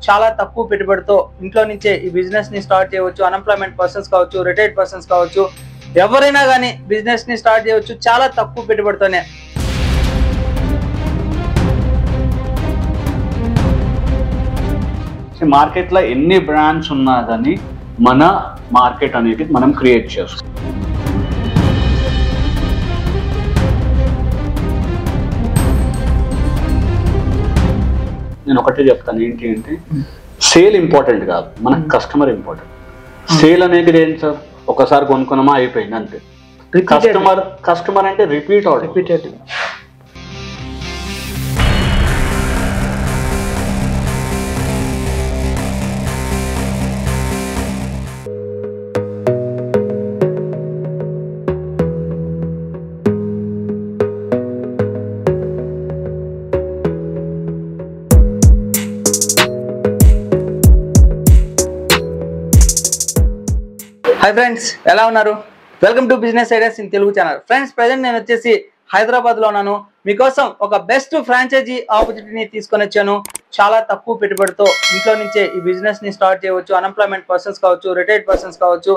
చాలా తక్కువ పెట్టుబడితో ఇంట్లో నుంచే ఈ బిజినెస్ ని స్టార్ట్ చేయవచ్చు. అన్ఎంప్లాయ్మెంట్ పర్సన్స్ కావచ్చు, రిటైర్డ్ పర్సన్స్ కావచ్చు, ఎవరైనా కానీ బిజినెస్ ని స్టార్ట్ చేయవచ్చు చాలా తక్కువ పెట్టుబడితోనే. మార్కెట్ లో ఎన్ని బ్రాండ్స్ ఉన్నా కానీ మన మార్కెట్ అనేది మనం క్రియేట్ చేస్తాం. నేను ఒకటే చెప్తాను, ఏంటి అంటే సేల్ ఇంపార్టెంట్ కాదు, మనకు కస్టమర్ ఇంపార్టెంట్. సేల్ అనేది ఏంటి సార్, ఒకసారి కొనుక్కున్నామా అయిపోయింది అంతే. కస్టమర్ అంటే రిపీటెడ్. హాయ్ ఫ్రెండ్స్, ఎలా ఉన్నారు? Welcome to business ideas in Telugu channel. Friends, present నేను వచ్చేసి హైదరాబాద్ లో ఉన్నాను. మీకోసం ఒక బెస్ట్ ఫ్రాంచైజీ ఆపర్చునిటీని తీసుకొని వచ్చాను. చాలా తక్కువ పెట్టుబడితో ఇంట్లో నుంచే ఈ బిజినెస్ ని స్టార్ట్ చేయవచ్చు. అన్ఎంప్లాయ్మెంట్ పర్సన్స్ కావచ్చు, రిటైర్డ్ పర్సన్స్ కావచ్చు,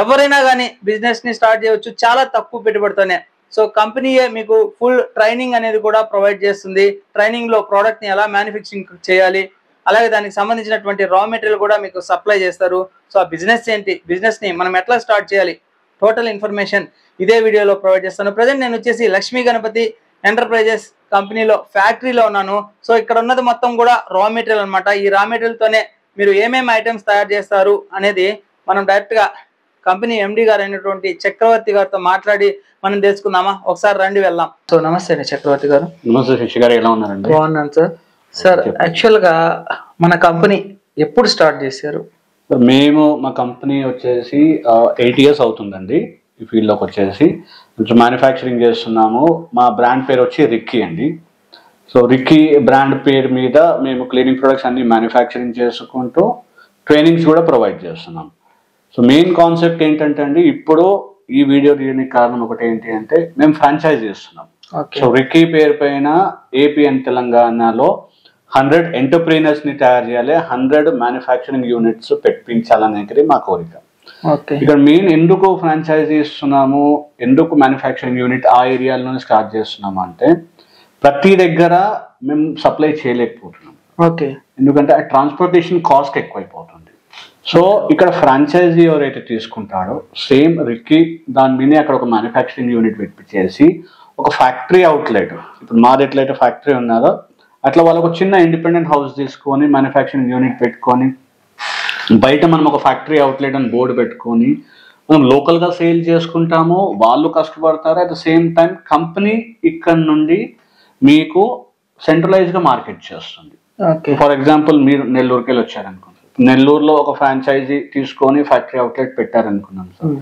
ఎవరైనా కానీ బిజినెస్ ని స్టార్ట్ చేయవచ్చు చాలా తక్కువ పెట్టుబడితోనే. సో కంపెనీయే మీకు ఫుల్ ట్రైనింగ్ అనేది కూడా ప్రొవైడ్ చేస్తుంది. ట్రైనింగ్ లో ప్రోడక్ట్ ని ఎలా మ్యానుఫ్యాక్చరింగ్ చేయాలి, అలాగే దానికి సంబంధించినటువంటి రా మెటీరియల్ కూడా మీకు సప్లై చేస్తారు. సో ఆ బిజినెస్ ఏంటి, బిజినెస్ ని మనం ఎట్లా స్టార్ట్ చేయాలి, టోటల్ ఇన్ఫర్మేషన్ ఇదే వీడియోలో ప్రొవైడ్ చేస్తాను. ప్రజెంట్ నేను వచ్చేసి లక్ష్మీ గణపతి ఎంటర్ప్రైజెస్ కంపెనీలో ఫ్యాక్టరీలో ఉన్నాను. సో ఇక్కడ ఉన్నది మొత్తం కూడా రా మెటీరియల్ అనమాట. ఈ రా మెటీరియల్ తోనే మీరు ఏమేమి ఐటమ్స్ తయారు చేస్తారు అనేది మనం డైరెక్ట్ గా కంపెనీ ఎండి గారు అయినటువంటి చక్రవర్తి గారితో మాట్లాడి మనం తెలుసుకుందామా? ఒకసారి రండి వెళ్దాం. సో నమస్తే అండి చక్రవర్తి గారు. నమస్తే శశి గారు, ఎలా ఉన్నారండి? బాగున్నాను సార్. సార్, యాక్చువల్ గా మన కంపెనీ ఎప్పుడు స్టార్ట్ చేశారు? మేము మా కంపెనీ వచ్చేసి 8 years అవుతుందండి ఈ ఫీల్డ్ లోకి వచ్చేసి. కొంచెం మ్యానుఫ్యాక్చరింగ్ చేస్తున్నాము. మా బ్రాండ్ పేరు వచ్చి రిక్కీ అండి. సో రిక్కీ బ్రాండ్ పేరు మీద మేము క్లీనింగ్ ప్రొడక్ట్స్ అన్ని మ్యానుఫ్యాక్చరింగ్ చేసుకుంటూ ట్రైనింగ్స్ కూడా ప్రొవైడ్ చేస్తున్నాం. సో మెయిన్ కాన్సెప్ట్ ఏంటంటే అండి, ఇప్పుడు ఈ వీడియో తీయడానికి కారణం ఒకటి ఏంటి అంటే, మేము ఫ్రాంచైజ్ చేస్తున్నాం. సో రిక్కీ పేరు పైన ఏపీ అండ్ తెలంగాణలో 100 ఎంటర్ప్రీనర్స్ ని తయారు చేయాలి, 100 మ్యానుఫ్యాక్చరింగ్ యూనిట్స్ పెట్టించాలనేది మా కోరిక. ఇక్కడ మెయిన్ ఎందుకు ఫ్రాంచైజీ ఇస్తున్నాము, ఎందుకు మ్యానుఫ్యాక్చరింగ్ యూనిట్ ఆ ఏరియాలోనే స్టార్ట్ చేస్తున్నాము అంటే, ప్రతి దగ్గర మేము సప్లై చేయలేకపోతున్నాం. ఎందుకంటే ఆ ట్రాన్స్పోర్టేషన్ కాస్ట్ ఎక్కువైపోతుంది. సో ఇక్కడ ఫ్రాంచైజీ ఎవరైతే తీసుకుంటాడో సేమ్ రిక్కీ దాని మీద అక్కడ ఒక మ్యానుఫ్యాక్చరింగ్ యూనిట్ పెట్టించేసి ఒక ఫ్యాక్టరీ అవుట్లెట్, ఇప్పుడు మాది ఎట్లయితే ఫ్యాక్టరీ ఉన్నదో అట్లా వాళ్ళకు చిన్న ఇండిపెండెంట్ హౌస్ తీసుకొని మ్యానుఫ్యాక్చరింగ్ యూనిట్ పెట్టుకొని బయట మనం ఒక ఫ్యాక్టరీ అవుట్లెట్ అని బోర్డు పెట్టుకొని మనం లోకల్గా సేల్ చేసుకుంటాము. వాళ్ళు కష్టపడతారు. At the same time company ఇక్కడ నుండి మీకు సెంట్రలైజ్గా మార్కెట్ చేస్తుంది. ఫర్ ఎగ్జాంపుల్, మీరు నెల్లూరుకి వెళ్ళి వచ్చారనుకుంటారు. నెల్లూరులో ఒక ఫ్రాంచైజీ తీసుకొని ఫ్యాక్టరీ అవుట్లెట్ పెట్టారనుకున్నాం సార్.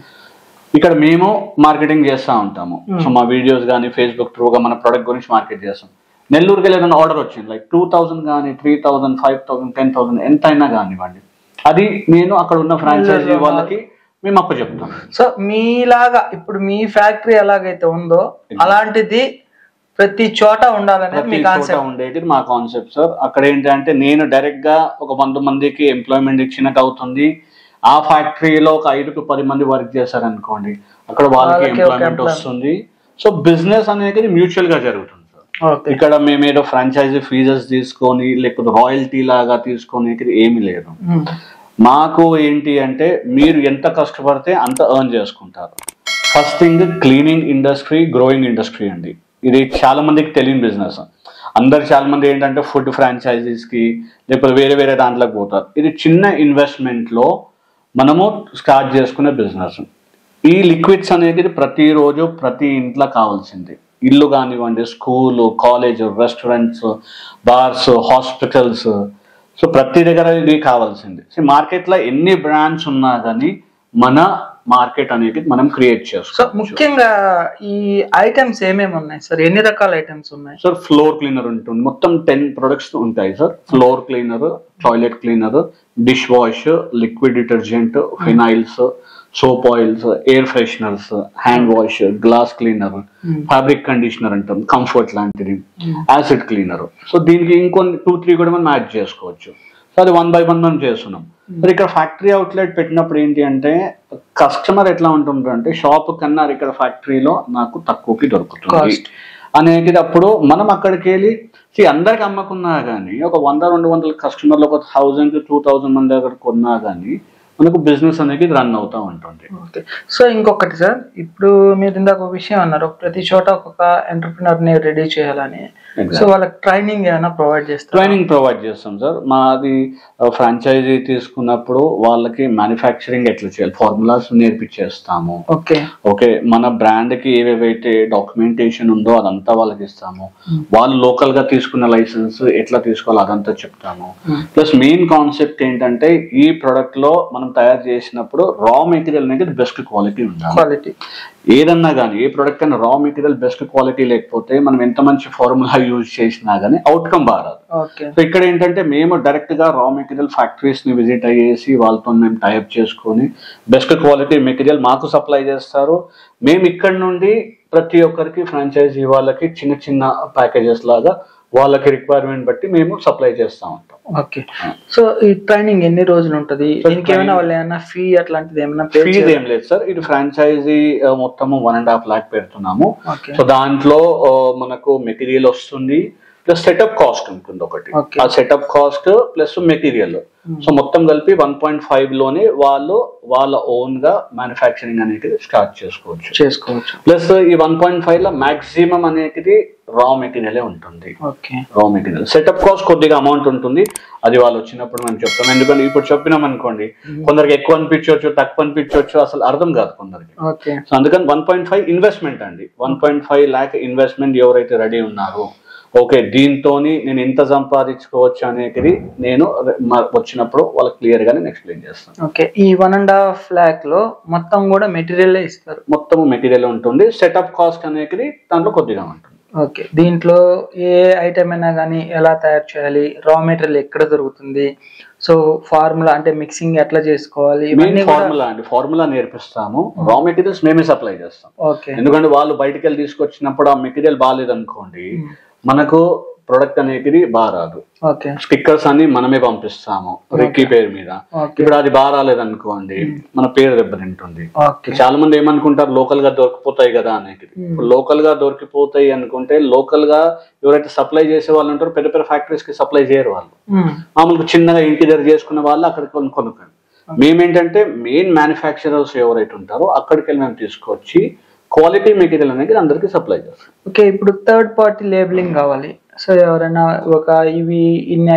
ఇక్కడ మేము మార్కెటింగ్ చేస్తూ ఉంటాము. సో మా వీడియోస్ కానీ ఫేస్బుక్ త్రూగా మన ప్రోడక్ట్ గురించి మార్కెట్ చేస్తాం. నెల్లూరుకి వెళ్ళిన ఆర్డర్ వచ్చింది, లైక్ 2000 కానీ 3000, 5000, 10,000 ఎంత అయినా కానివ్వండి, అది నేను అక్కడ ఉన్న ఫ్రాంచైజీ వాళ్ళకి మేము అప్పు చెప్తాం. సో మీలాగా ఇప్పుడు మీ ఫ్యాక్టరీ ఎలాగైతే ఉందో అలాంటిది ప్రతి చోట ఉండాలనేది ఉండేది మా కాన్సెప్ట్ సార్. అక్కడ ఏంటంటే నేను డైరెక్ట్ గా ఒక 100 మందికి ఎంప్లాయ్మెంట్ ఇచ్చినట్టు అవుతుంది. ఆ ఫ్యాక్టరీలో ఒక 5 to 10 మంది వర్క్ చేశారనుకోండి, అక్కడ వాళ్ళకి ఎంప్లాయ్మెంట్ వస్తుంది. సో బిజినెస్ అనేది మ్యూచువల్ గా జరుగుతుంది. ఇక్కడ మేము ఏదో ఫ్రాంచైజీ ఫీజెస్ తీసుకొని లేకపోతే రాయల్టీ లాగా తీసుకొని ఏమీ లేదు. మాకు ఏంటి అంటే, మీరు ఎంత కష్టపడితే అంత ఎర్న్ చేసుకుంటారు. First thing, cleaning industry growing industry అండి. ఇది చాలా మందికి తెలియని బిజినెస్. అందరు చాలా మంది ఏంటంటే ఫుడ్ ఫ్రాంచైజీస్ కి లేకపోతే వేరే వేరే దాంట్లోకి పోతారు. ఇది చిన్న ఇన్వెస్ట్మెంట్ లో మనము స్టార్ట్ చేసుకునే బిజినెస్. ఈ లిక్విడ్స్ అనేది ప్రతిరోజు ప్రతి ఇంట్లో కావాల్సింది. ఇల్లు కానివ్వండి, school, college, restaurants, bars, hospitals, so ప్రతి దగ్గర ఇది కావాల్సింది. సో మార్కెట్లో ఎన్ని బ్రాండ్స్ ఉన్నా కానీ మన మార్కెట్ అనేది మనం క్రియేట్ చేస్తాం. సో ముఖ్యంగా ఈ ఐటమ్స్ ఏమేమి ఉన్నాయి సార్? ఎన్ని రకాల ఐటమ్స్ ఉన్నాయి సార్? ఫ్లోర్ క్లీనర్ ఉంటుంది, మొత్తం 10 ప్రొడక్ట్స్ ఉంటాయి sir. Floor cleaner, toilet cleaner, dish wash, liquid detergent, phenyls, soap oils, air fresheners, hand wash, glass cleaner, fabric conditioner అంటాం, కంఫర్ట్ లాంటిది, యాసిడ్ క్లీనర్. సో దీనికి ఇంకొన్ని 2-3 కూడా మనం యాడ్ చేసుకోవచ్చు. సో అది 1 by 1 మనం చేస్తున్నాం. మరి ఇక్కడ ఫ్యాక్టరీ అవుట్లెట్ పెట్టినప్పుడు ఏంటి అంటే కస్టమర్ ఎట్లా ఉంటుందంటే షాప్ కన్నా ఇక్కడ ఫ్యాక్టరీలో నాకు తక్కువకి దొరుకుతుంది అనేది. అప్పుడు మనం అక్కడికి వెళ్ళి అందరికి అమ్మకున్నా కానీ ఒక 100-200 కస్టమర్లు ఒక 1000-2000 మంది దగ్గర కొన్నా కానీ మనకు బిజినెస్ అనేది రన్ అవుతా ఉంటుంది. ఓకే. సో ఇంకొకటి సార్, ఇప్పుడు మీరు ఇందాక ఒక విషయం అన్నారు, ప్రతి చోట ఒక్కొక్క ఎంటర్ప్రినర్ ని రెడీ చేయాలని. సో వాళ్ళకి ట్రైనింగ్ ఏమైనా ప్రొవైడ్ చేస్తాం? ట్రైనింగ్ ప్రొవైడ్ చేస్తాం సార్. మాది ఫ్రాంచైజీ తీసుకున్నప్పుడు వాళ్ళకి మ్యానుఫ్యాక్చరింగ్ ఎట్లా చేయాలి ఫార్ములాస్ నేర్పించేస్తాము. ఓకే ఓకే, మన బ్రాండ్ కి ఏవేవైతే డాక్యుమెంటేషన్ ఉందో అదంతా వాళ్ళకి ఇస్తాము. వాళ్ళు లోకల్ గా తీసుకున్న లైసెన్స్ ఎట్లా తీసుకోవాలి అదంతా చెప్తాము. ప్లస్ మెయిన్ కాన్సెప్ట్ ఏంటంటే ఈ ప్రొడక్ట్ లో మనం తయారు చేసినప్పుడు రా మెటీరియల్ అనేది బెస్ట్ క్వాలిటీ ఉండాలి. ఏదన్నా కానీ ఏ ప్రొడక్ట్ అయినా రా మెటీరియల్ బెస్ట్ క్వాలిటీ లేకపోతే మనం ఎంత మంచి ఫార్ములా యూజ్ చేసినా కానీ అవుట్కమ్ బారాదు. సో ఇక్కడ ఏంటంటే మేము డైరెక్ట్ గా రా మెటీరియల్ ఫ్యాక్టరీస్ ని విజిట్ అయ్యేసి వాళ్ళతో మేము టైప్ చేసుకొని బెస్ట్ క్వాలిటీ మెటీరియల్ మాకు సప్లై చేస్తారు. మేము ఇక్కడ నుండి ప్రతి ఒక్కరికి ఫ్రాంచైజీ వాళ్ళకి చిన్న చిన్న ప్యాకేజెస్ లాగా వాళ్ళకి రిక్వైర్మెంట్ బట్టి మేము సప్లై చేస్తూ ఉంటాం. ఓకే. సో ఈ ట్రైనింగ్ ఎన్ని రోజులు ఉంటుంది? దీనికి ఏమైనా వాళ్ళు ఏమైనా ఫీ అట్లాంటిది ఏమైనా? ఫీజ్ ఏం లేదు సార్. ఇది ఫ్రాంచైజీ మొత్తము 1.5 lakh పెడుతున్నాము. సో దాంట్లో మనకు మెటీరియల్ వస్తుంది ప్లస్ సెటప్ కాస్ట్ ఉంటుంది ఒకటి. ఆ setup cost plus material so మొత్తం కలిపి 1.5 లోనే వాళ్ళు వాళ్ళ ఓన్ గా మ్యానుఫ్యాక్చరింగ్ అనేది స్టార్ట్ చేసుకోవచ్చు. ప్లస్ ఈ 1.5 లో మాక్సిమం అనేది రా మెటీరియల్ ఉంటుంది. రా మెటీరియల్ సెటప్ కాస్ట్ కొద్దిగా అమౌంట్ ఉంటుంది, అది వాళ్ళు వచ్చినప్పుడు మనం చెప్తాం. ఎందుకంటే ఇప్పుడు చెప్పినాం అనుకోండి కొందరికి ఎక్కువ అనిపించవచ్చు తక్కువ అనిపించవచ్చు, అసలు అర్థం కాదు కొందరికి. సో అందుకని 1.5 ఇన్వెస్ట్మెంట్ అండి. 1.5 lakh ఇన్వెస్ట్మెంట్ ఎవరైతే రెడీ ఉన్నారో ఓకే దీంతో నేను ఎంత సంపాదించుకోవచ్చు అనేది నేను వచ్చినప్పుడు వాళ్ళకి క్లియర్ గా నేను ఎక్స్ప్లెయిన్ చేస్తాను. ఓకే. ఈ 1.5 lakh లో మొత్తం కూడా మెటీరియల్ ఇస్తారు? మొత్తం మెటీరియల్ ఉంటుంది, సెటప్ కాస్ట్ అనేది దాంట్లో కొద్దిగా ఉంటుంది. ఓకే. దీంట్లో ఏ ఐటమ్ అయినా కానీ ఎలా తయారు చేయాలి, రా మెటీరియల్ ఎక్కడ దొరుకుతుంది, సో ఫార్ములా అంటే మిక్సింగ్ ఎట్లా చేసుకోవాలి, ఫార్ములా నేర్పిస్తాము. రా మెటీరియల్స్ మేమే సప్లై చేస్తాం. ఎందుకంటే వాళ్ళు బయటకు వెళ్ళి తీసుకొచ్చినప్పుడు ఆ మెటీరియల్ బాగాలేదు అనుకోండి మనకు ప్రొడక్ట్ అనేది బాగా రాదు. స్టిక్కర్స్ అన్ని మనమే పంపిస్తాము రిక్కీ పేరు మీద. ఇప్పుడు అది బాగా రాలేదు అనుకోండి మన పేరు దెబ్బతింటుంది. చాలా మంది ఏమనుకుంటారు లోకల్ గా దొరికిపోతాయి కదా అనేది. ఇప్పుడు లోకల్ గా దొరికిపోతాయి అనుకుంటే లోకల్ గా ఎవరైతే సప్లై చేసే వాళ్ళు ఉంటారో పెద్ద పెద్ద ఫ్యాక్టరీస్ కి సప్లై చేయరు వాళ్ళు. మామూలుగా చిన్నగా ఇంటి దగ్గర చేసుకున్న వాళ్ళు అక్కడికి కొనుక్కోండి. మేమేంటంటే మెయిన్ మ్యానుఫ్యాక్చరర్స్ ఎవరైతే ఉంటారో అక్కడికి వెళ్ళి మేము తీసుకొచ్చి క్వాలిటీ మెటీరియల్ అనేది అందరికి సప్లై చేస్తాం. ఓకే. ఇప్పుడు థర్డ్ పార్టీ లేబులింగ్ కావాలి, సో ఎవరైనా ఒక ఇవి ఇన్ని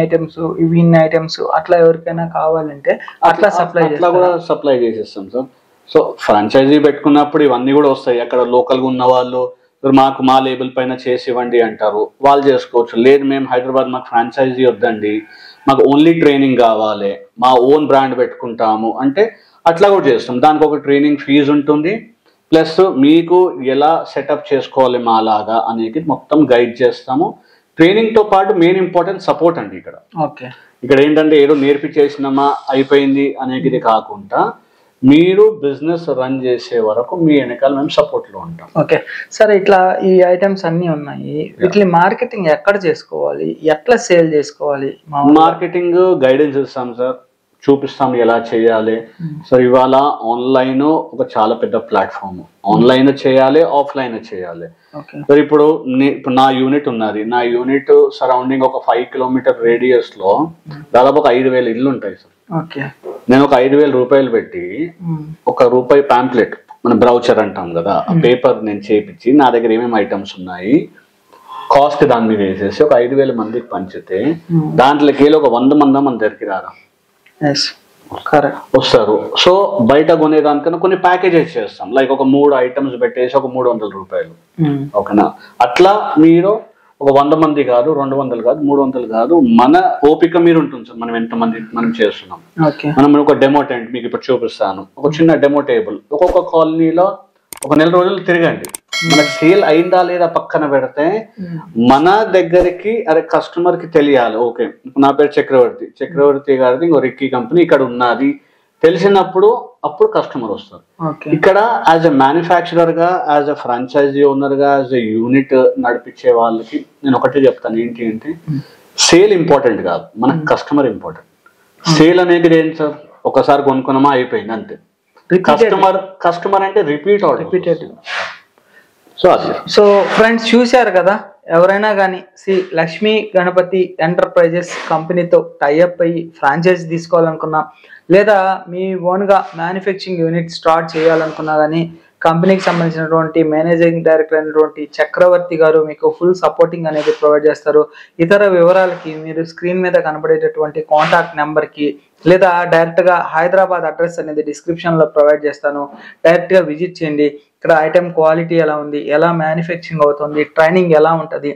ఐటమ్స్ అట్లా ఎవరికైనా కావాలంటే అట్లా సప్లై చేసేస్తాం సార్. సో ఫ్రాంచైజీ పెట్టుకున్నప్పుడు ఇవన్నీ కూడా వస్తాయి. అక్కడ లోకల్ గా ఉన్న వాళ్ళు మాకు మా లేబుల్ పైన చేసి ఇవ్వండి అంటారు, వాళ్ళు చేసుకోవచ్చు. లేదు మేము హైదరాబాద్ మాకు ఫ్రాంచైజీ వద్దండి మాకు ఓన్లీ ట్రైనింగ్ కావాలి మా ఓన్ బ్రాండ్ పెట్టుకుంటాము అంటే అట్లా కూడా చేస్తాం. దానికి ఒక ట్రైనింగ్ ఫీజు ఉంటుంది, ప్లస్ మీకు ఎలా సెటప్ చేసుకోవాలి మా లాగా అనేది మొత్తం గైడ్ చేస్తాము. ట్రైనింగ్ తో పాటు మెయిన్ ఇంపార్టెంట్ సపోర్ట్ అండి. ఇక్కడ ఏంటంటే ఏదో నేర్పించేసినామా అయిపోయింది అనేది కాకుండా మీరు బిజినెస్ రన్ చేసే వరకు మీ వెనకాల మేము సపోర్ట్ లో ఉంటాం. ఓకే. సరే, ఇట్లా ఈ ఐటమ్స్ అన్ని ఉన్నాయి, వీటిని మార్కెటింగ్ ఎక్కడ చేసుకోవాలి, ఎట్లా సేల్ చేసుకోవాలి? మార్కెటింగ్ గైడెన్స్ ఇస్తాం సార్, చూపిస్తాం ఎలా చేయాలి. సో ఇవాళ ఆన్లైన్ ఒక చాలా పెద్ద ప్లాట్ఫామ్. ఆన్లైన్ చేయాలి, ఆఫ్లైన్ చేయాలి. సో ఇప్పుడు నా యూనిట్ ఉన్నది, నా యూనిట్ సరౌండింగ్ ఒక 5 kilometer రేడియస్ లో దాదాపు ఒక 5,000 ఇల్లు ఉంటాయి సార్. నేను ఒక 5,000 రూపాయలు పెట్టి ₹1 ప్యాంప్లెట్ మన బ్రౌచర్ అంటాం కదా ఆ పేపర్ నేను చేపించి నా దగ్గర ఏమేమి ఐటమ్స్ ఉన్నాయి కాస్ట్ దాని మీద వేసేసి ఒక 5,000 మందికి పంచితే దాంట్లోకి వెళ్ళి ఒక 100 మంది మన దగ్గరికి రారా వస్తారు. సో బయట కొనేదానికన్నా కొన్ని ప్యాకేజెస్ చేస్తాం, లైక్ ఒక 3 items పెట్టేసి ఒక ₹300. ఓకేనా? అట్లా మీరు ఒక 100 మంది కాదు, 200 కాదు, 300 కాదు, మన ఓపిక మీరు ఉంటుంది సార్. మనం ఎంతమంది మనం చేస్తున్నాం. మనం ఒక డెమో టెంట్ మీకు ఇప్పుడు చూపిస్తాను, ఒక చిన్న డెమో టేబుల్ ఒక్కొక్క కాలనీలో ఒక 4 రోజులు తిరగండి. మనకు సేల్ అయిందా లేదా పక్కన పెడితే మన దగ్గరికి అరే కస్టమర్ కి తెలియాలి. ఓకే నా పేరు చక్రవర్తి గారిది ఇంకో రిక్కీ కంపెనీ ఇక్కడ ఉన్నది తెలిసినప్పుడు అప్పుడు కస్టమర్ వస్తారు. ఇక్కడ యాజ్ ఎ మ్యానుఫ్యాక్చరర్ గా, యాజ్ ఎ ఫ్రాంచైజీ ఓనర్ గా, యాజ్ ఎ యూనిట్ నడిపించే వాళ్ళకి నేను ఒకటే చెప్తాను, ఏంటి అంటే సేల్ ఇంపార్టెంట్ కాదు, మనకు కస్టమర్ ఇంపార్టెంట్. సేల్ అనేది ఏంటి సార్, ఒకసారి కొనుక్కున్నామా అయిపోయింది అంతే. కస్టమర్ అంటే రిపీటెడ్. సో ఫ్రెండ్స్ చూశారు కదా, ఎవరైనా కానీ లక్ష్మీ గణపతి ఎంటర్ప్రైజెస్ కంపెనీతో టైఅప్ అయ్యి ఫ్రాంచైజీ తీసుకోవాలనుకున్నా, లేదా మీ ఓన్గా మ్యానుఫ్యాక్చరింగ్ యూనిట్ స్టార్ట్ చేయాలనుకున్నా కానీ కంపెనీకి సంబంధించినటువంటి మేనేజింగ్ డైరెక్టర్ అయినటువంటి చక్రవర్తి గారు మీకు ఫుల్ సపోర్టింగ్ అనేది ప్రొవైడ్ చేస్తారు. ఇతర వివరాలకి మీరు స్క్రీన్ మీద కనబడేటటువంటి కాంటాక్ట్ నెంబర్కి లేదా డైరెక్ట్గా హైదరాబాద్ అడ్రస్ అనేది డిస్క్రిప్షన్లో ప్రొవైడ్ చేస్తాను. డైరెక్ట్గా విజిట్ చేయండి. ఇక్కడ ఐటెం క్వాలిటీ ఎలా ఉంది, ఎలా మ్యానుఫ్యాక్చరింగ్ అవుతుంది, ట్రైనింగ్ ఎలా ఉంటుంది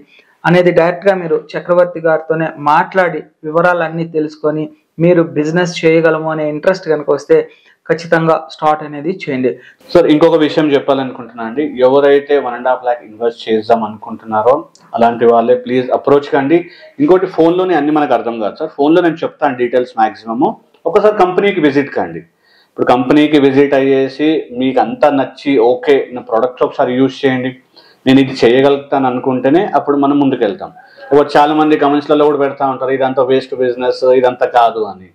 అనేది డైరెక్ట్గా మీరు చక్రవర్తి గారితోనే మాట్లాడి వివరాలన్నీ తెలుసుకొని మీరు బిజినెస్ చేయగలము అనే ఇంట్రెస్ట్ కనుక వస్తే ఖచ్చితంగా స్టార్ట్ అనేది చేయండి. సార్ ఇంకొక విషయం చెప్పాలనుకుంటున్నా అండి, ఎవరైతే 1.5 lakh ఇన్వెస్ట్ చేద్దాం అనుకుంటున్నారో అలాంటి వాళ్ళే ప్లీజ్ అప్రోచ్ కండి. ఇంకోటి ఫోన్లోనే అన్ని మనకు అర్థం కాదు సార్, ఫోన్లో నేను చెప్తాను డీటెయిల్స్ మ్యాక్సిమము. ఒకసారి కంపెనీకి విజిట్ కండి. ఇప్పుడు కంపెనీకి విజిట్ అయ్యేసి మీకు అంతా నచ్చి ఓకే నా ప్రొడక్ట్స్ ఒకసారి యూజ్ చేయండి, నేను ఇది చేయగలుగుతాను అనుకుంటేనే అప్పుడు మనం ముందుకు వెళ్తాం. చాలా మంది కమెంట్స్లలో కూడా పెడతా ఉంటారు ఇదంతా వేస్ట్ బిజినెస్, ఇదంతా కాదు అని.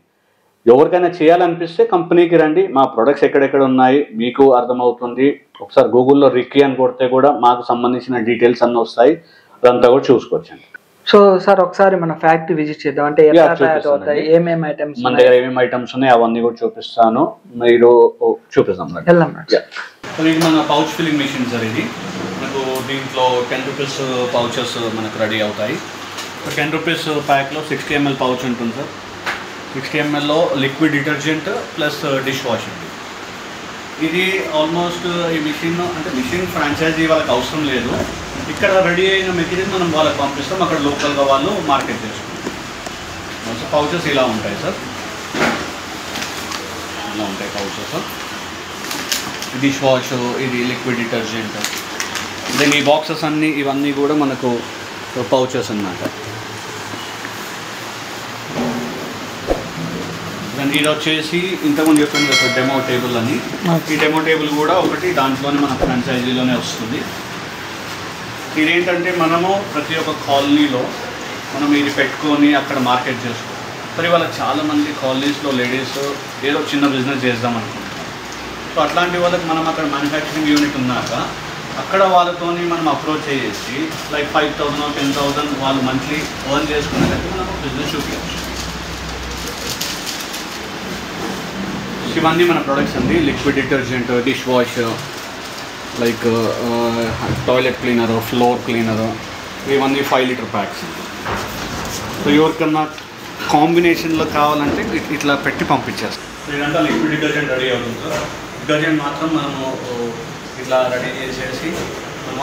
ఎవరికైనా చేయాలనిపిస్తే కంపెనీకి రండి, మా ప్రొడక్ట్స్ ఎక్కడెక్కడ ఉన్నాయి మీకు అర్థమవుతుంది. ఒకసారి గూగుల్లో రిక్కీ అని కొడితే కూడా మాకు సంబంధించిన డీటెయిల్స్ అన్నీ వస్తాయి, అదంతా కూడా చూసుకోవచ్చండి. సో సార్ ఒకసారి మన ఫ్యాక్టరీ విజిట్ చేద్దాం. అంటే ఏమేమి ఐటమ్స్ మన దగ్గర ఏమేమి ఐటమ్స్ ఉన్నాయి అవన్నీ కూడా చూపిస్తాను, మీరు చూపిస్తాం. ఇది మన పౌచ్ ఫిల్లింగ్ మిషన్ సార్. ఇది మనకు దీంట్లో 10 రూపీస్ పౌచెస్ మనకు రెడీ అవుతాయి. 10 రూపీస్ ప్యాక్లో 60 ml పౌచ్ ఉంటుంది సార్. 60 mlలో liquid detergent plus dish wash ఉంది. ఇది ఆల్మోస్ట్ ఈ మిషన్ అంటే మిషన్ ఫ్రాంచైజీ వాళ్ళకి అవసరం లేదు. ఇక్కడ రెడీ అయిన మెటీరియల్ మనం వాళ్ళకి పంపిస్తాం, అక్కడ లోకల్గా వాళ్ళు మార్కెట్ చేసుకుంటాం. సో పౌచెస్ ఇలా ఉంటాయి సార్, ఇలా ఉంటాయి పౌచెస్. డిష్ వాష్, ఇది లిక్విడ్ డిటర్జెంట్. దెన్ ఈ బాక్సెస్ అన్నీ ఇవన్నీ కూడా మనకు పౌచెస్ అన్నమాట. ఇది వచ్చేసి ఇంతకుముందు చెప్పాను కదా డెమో టేబుల్ అని. ఈ డెమో టేబుల్ కూడా ఒకటి దాంట్లోనే మన ఫ్రాంచైజీలోనే వస్తుంది. ఇదేంటంటే మనము ప్రతి ఒక్క కాలనీలో మనం ఇది పెట్టుకొని అక్కడ మార్కెట్ చేసుకోవాలి. మరి వాళ్ళకి చాలామంది కాలనీస్లో లేడీస్ ఏదో చిన్న బిజినెస్ చేద్దాం అనుకుంటున్నారు. సో అట్లాంటి వాళ్ళకి మనం అక్కడ మ్యానుఫ్యాక్చరింగ్ యూనిట్ ఉన్నాక అక్కడ వాళ్ళతోని మనం అప్రోచ్ అయ్యేసి లైక్ 5,000 10,000 వాళ్ళు మంత్లీ ఎర్న్ చేసుకునేటట్టు మనం బిజినెస్ చూపించవచ్చు. ఇవన్నీ మన ప్రొడక్ట్స్ అండి. Liquid detergent, dish wash, like toilet cleaner, floor cleaner, ఇవన్నీ 5 లీటర్ ప్యాక్స్. సో ఎవరికన్నా కాంబినేషన్లో కావాలంటే ఇట్లా పెట్టి పంపించేస్తాం. ఇదంతా లిక్విడ్ డిటర్జెంట్ రెడీ అవుతుంది సార్. డిటర్జెంట్ మాత్రం మనము ఇట్లా రెడీ చేసేసి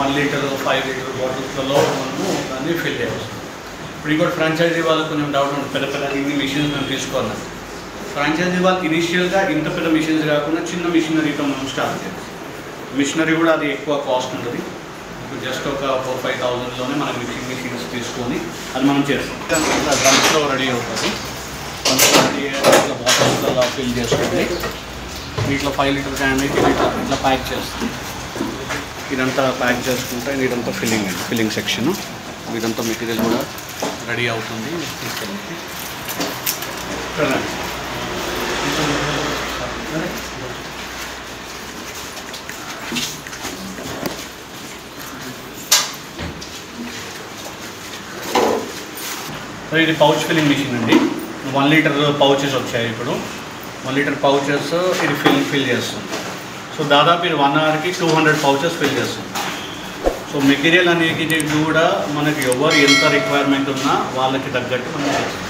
1 లీటర్ 5 లీటర్ బాటిల్స్లలో మనము దాన్ని ఫిల్ చేస్తాం. ఇప్పుడు ఇంకోటి ఫ్రాంచైజీ వాళ్ళకి కొంచెం డౌట్ ఉంటుంది, పెద్ద పెద్ద ఇన్ని మిషన్స్ మేము తీసుకోవాలి. ఫ్రాంచైజీ వాళ్ళకి ఇనిషియల్గా ఇంత పెద్ద మిషన్స్ కాకుండా చిన్న మిషనరీతో మనం స్టార్ట్ చేయాలి. మిషనరీ కూడా అది ఎక్కువ కాస్ట్ ఉంటుంది. జస్ట్ ఒక 4-5,000లోనే మనం మిషన్స్ తీసుకొని అది మనం చేస్తాం. డ్రమ్స్లో రెడీ అవుతుంది. డ్రమ్స్లో రెడీ ఇట్లా బాటిల్స్లో ఫిల్ చేసుకొని వీటిలో 5 లీటర్ క్యాన్ అయితే ఇట్లా ప్యాక్ చేస్తాం. ఇదంతా ప్యాక్ చేసుకుంటే ఇదంతా ఫిల్లింగ్ సెక్షన్. ఇదంతా మెటీరియల్ కూడా రెడీ అవుతుంది. తీసుకెళ్ళి సో ఇది పౌచ్ ఫిల్లింగ్ మిషన్ అండి. 1 లీటర్ పౌచెస్ వచ్చాయి. ఇప్పుడు 1 లీటర్ పౌచెస్ ఇది ఫిల్ చేస్తుంది. సో దాదాపు ఇది 1 అవర్కి 200 పౌచెస్ ఫిల్ చేస్తుంది. సో మెటీరియల్ అనేది కూడా మనకి ఎవరు ఎంత రిక్వైర్మెంట్ ఉన్నా వాళ్ళకి తగ్గట్టు మనం చేస్తాం.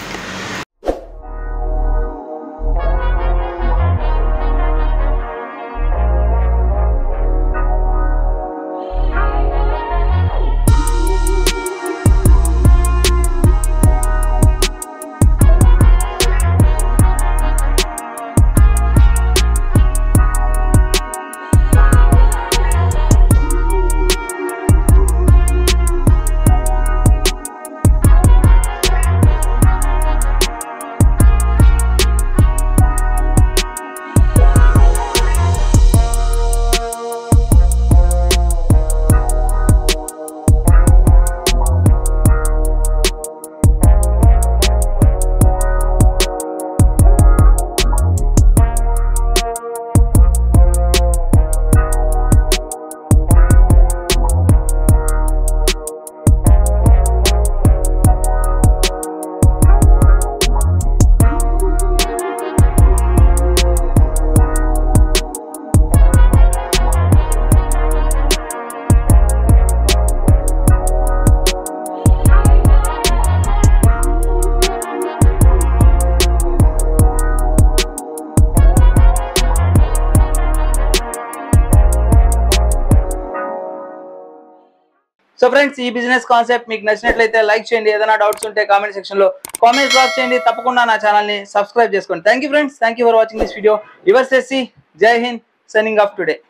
సో ఫ్రెండ్స్, ఈ బిజినెస్ కాన్సెప్ట్ మీకు నచ్చినట్లయితే లైక్ చేయండి. ఏదైనా డౌట్స్ ఉంటే కామెంట్ సెక్షన్ లో కామెంట్ డ్రాప్ చేయండి. తప్పకుండా నా ఛానల్ ని సబ్స్క్రైబ్ చేసుకోండి. Thank you friends, thank you for watching this video. Yours SC, జై హింద్, సైనింగ్ ఆఫ్ టుడే.